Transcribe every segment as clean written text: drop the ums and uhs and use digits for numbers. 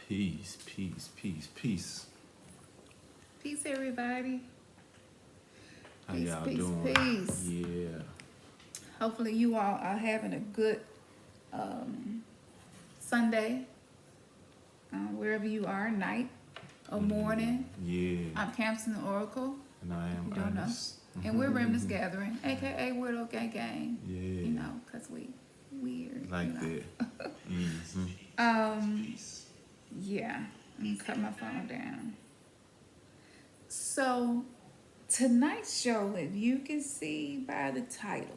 Peace, peace, peace, peace. Peace, everybody. How Peace, y'all peace, doing? peace. Yeah. Hopefully, you all are having a good Sunday, wherever you are, night or morning. Yeah. I'm Campson the Oracle, And I am you don't know. Ernest. And we're Remnants Gathering, aka Weirdo Gang Gang. Yeah. You know, because we weird. Like you know. that. Mm-hmm. Yeah. I'm going to cut my phone down. So, tonight's show, if you can see by the title,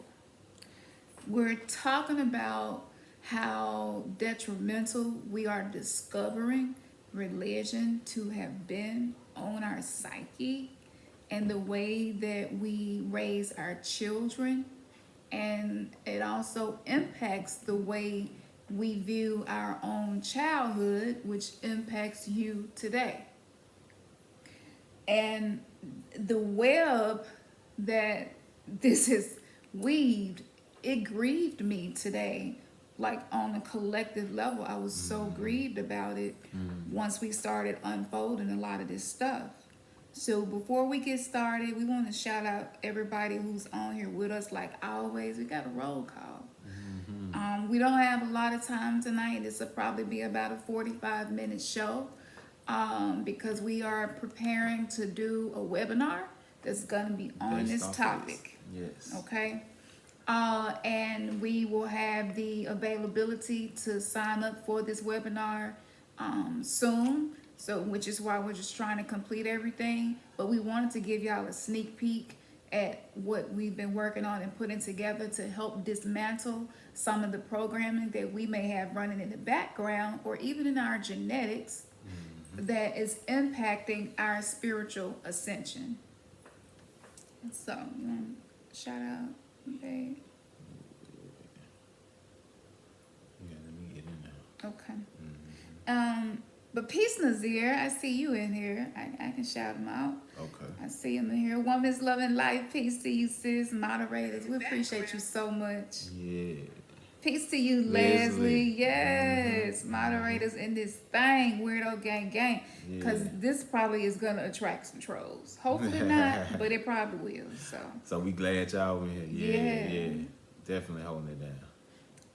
we're talking about how detrimental we are discovering religion to have been on our psyche and the way that we raise our children. And it also impacts the way we view our own childhood, which impacts you today. And the web that this is weaved, it grieved me today. Like on a collective level, I was so grieved about it once we started unfolding a lot of this stuff. So before we get started, we want to shout out everybody who's on here with us. Like always, we got a roll call. We don't have a lot of time tonight. This will probably be about a 45-minute show because we are preparing to do a webinar that's going to be on this topic. Yes. Okay. And we will have the availability to sign up for this webinar soon. So, which is why we're just trying to complete everything. But we wanted to give y'all a sneak peek at what we've been working on and putting together to help dismantle some of the programming that we may have running in the background or even in our genetics that is impacting our spiritual ascension. So, you want to shout out, babe? Yeah, let me get in there. Okay. But peace, Nazir. I see you in here. I can shout him out. Okay. I see him in here. Woman's loving life. Peace to you, sis. Moderators, we appreciate you so much. Yeah. Peace to you, Leslie. Yes. Moderators in this thing, Weirdo Gang Gang. Because this probably is going to attract some trolls. Hopefully not, but it probably will. So we glad y'all in here. Yeah. Definitely holding it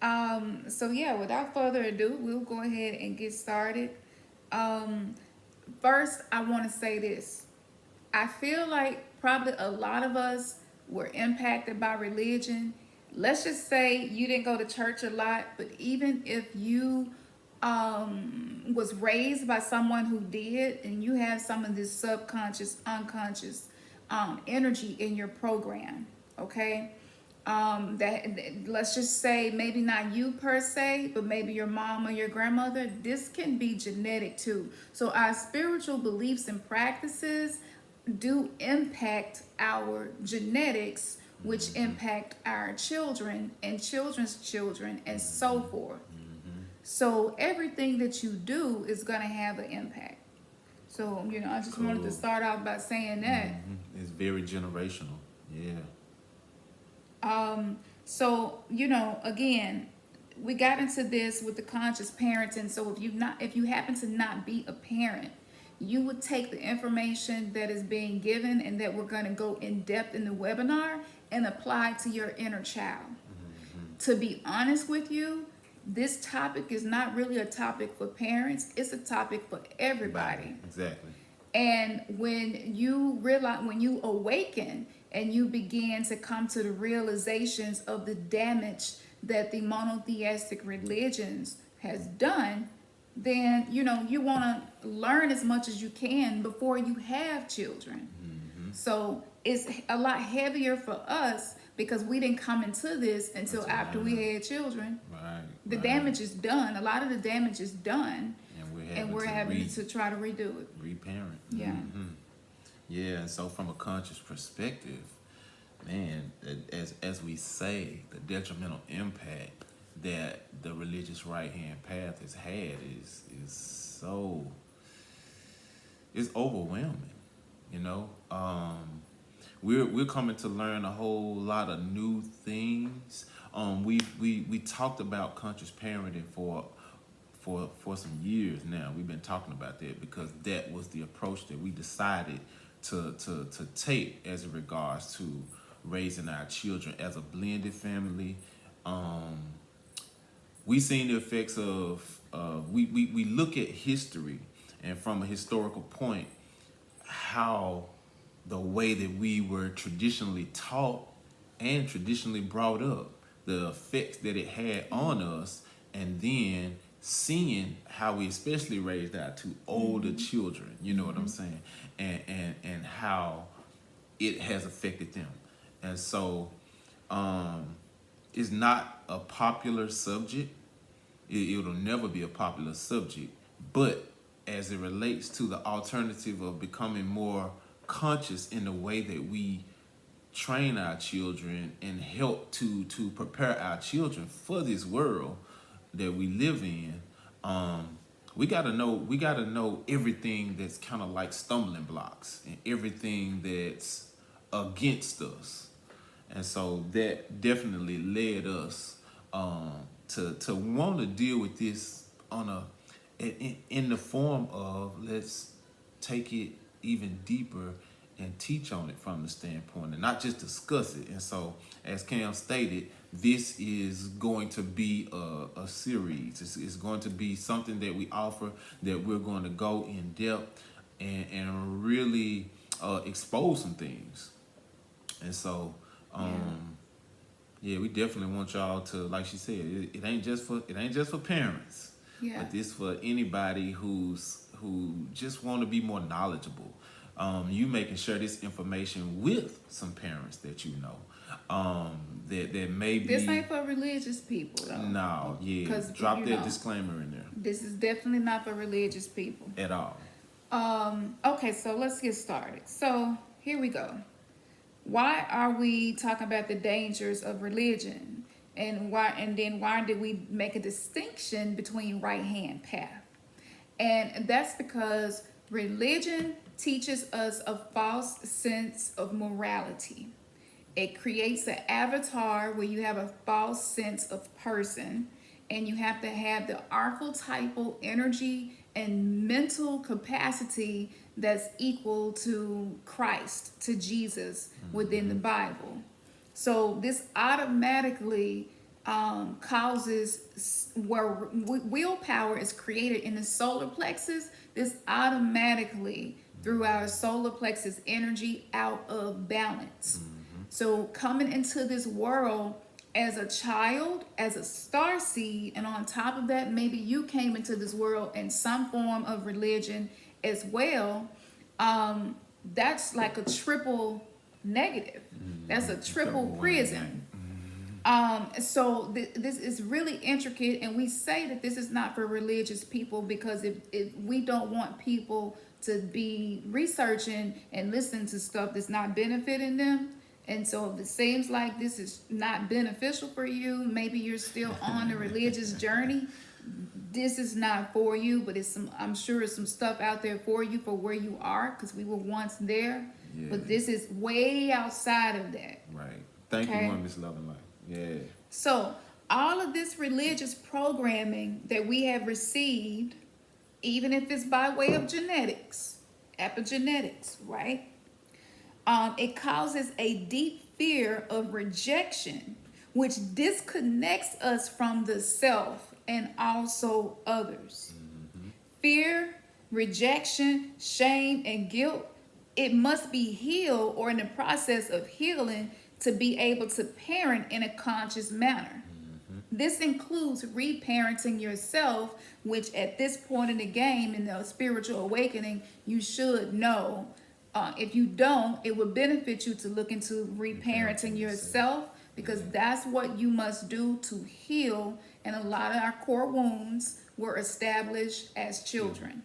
down. So yeah, without further ado, we'll go ahead and get started. First, I want to say this. I feel like probably a lot of us were impacted by religion. Let's just say you didn't go to church a lot, but even if you was raised by someone who did, and you have some of this subconscious, unconscious energy in your program, okay? That let's just say maybe not you per se, but maybe your mom or your grandmother. This can be genetic too. So our spiritual beliefs and practices do impact our genetics, which impact our children and children's children and so forth. So everything that you do is going to have an impact. So, you know, I just wanted to start off by saying that. It's very generational. Yeah. So, you know, again, we got into this with the conscious parenting. So if you happen to not be a parent, you would take the information that is being given and that we're going to go in depth in the webinar and apply to your inner child. To be honest with you, this topic is not really a topic for parents. It's a topic for everybody. Exactly. And when you realize, when you awaken and you begin to come to the realizations of the damage that the monotheistic religions has done, then, you know, you want to learn as much as you can before you have children. So it's a lot heavier for us because we didn't come into this until after we had children. Right. The damage is done. A lot of the damage is done. And we're having to try to redo it. Reparent. Yeah. Yeah, and so from a conscious perspective, man, as we say, the detrimental impact that the religious right-hand path has had is so, it's overwhelming, you know. We're coming to learn a whole lot of new things. We talked about conscious parenting for for some years now. We've been talking about that because that was the approach that we decided to take as it regards to raising our children as a blended family. We seen the effects of we look at history, and from a historical point, how the way that we were traditionally taught and traditionally brought up, the effects that it had on us, and then seeing how we especially raised our two older children, you know what I'm saying, and how it has affected them. And so it's not a popular subject. It'll never be a popular subject, but as it relates to the alternative of becoming more conscious in the way that we train our children and help to prepare our children for this world that we live in, we gotta know everything that's kind of like stumbling blocks and everything that's against us. And so that definitely led us to want to deal with this on in the form of, let's take it even deeper and teach on it from the standpoint and not just discuss it. And so, as Cam stated, this is going to be a series. It's going to be something that we offer, that we're going to go in depth and really expose some things. And so, we definitely want y'all to, like she said, it ain't just for parents, but this for anybody who just want to be more knowledgeable. You may can share this information with some parents that you know, that may be. This ain't for religious people, though. No, drop that disclaimer in there. This is definitely not for religious people at all. Okay, so let's get started. So here we go. Why are we talking about the dangers of religion, and why did we make a distinction between right hand path? And that's because religion teaches us a false sense of morality. It creates an avatar where you have a false sense of person, and you have to have the archetypal energy and mental capacity that's equal to Christ, to Jesus within the Bible. So this automatically causes, where willpower is created in the solar plexus, this automatically through our solar plexus energy out of balance. So coming into this world as a child, as a star seed, and on top of that, maybe you came into this world in some form of religion as well, that's like a triple negative. That's a triple prison. So this is really intricate, and we say that this is not for religious people because if we don't want people to be researching and listening to stuff that's not benefiting them. And so if it seems like this is not beneficial for you, maybe you're still on a religious journey, this is not for you, but I'm sure it's some stuff out there for you for where you are, because we were once there. Yeah. But this is way outside of that. Right. Thank you, Miss Loving Life. Yeah. So all of this religious programming that we have received, even if it's by way of genetics, epigenetics, right? It causes a deep fear of rejection, which disconnects us from the self and also others. Fear, rejection, shame, and guilt, it must be healed or in the process of healing to be able to parent in a conscious manner. This includes reparenting yourself, which at this point in the game, in the spiritual awakening, you should know. If you don't, it would benefit you to look into reparenting yourself, because that's what you must do to heal. And a lot of our core wounds were established as children.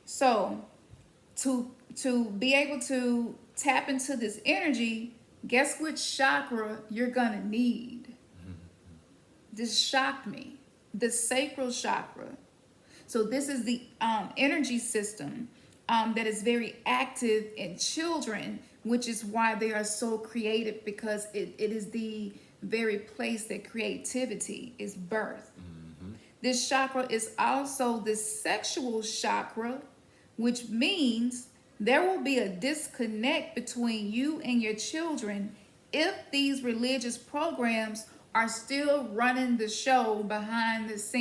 So to be able to tap into this energy, guess which chakra you're gonna need? This shocked me. The sacral chakra. So this is the energy system that is very active in children, which is why they are so creative, because it is the very place that creativity is birthed. This chakra is also the sexual chakra, which means there will be a disconnect between you and your children if these religious programs are still running the show behind the scenes.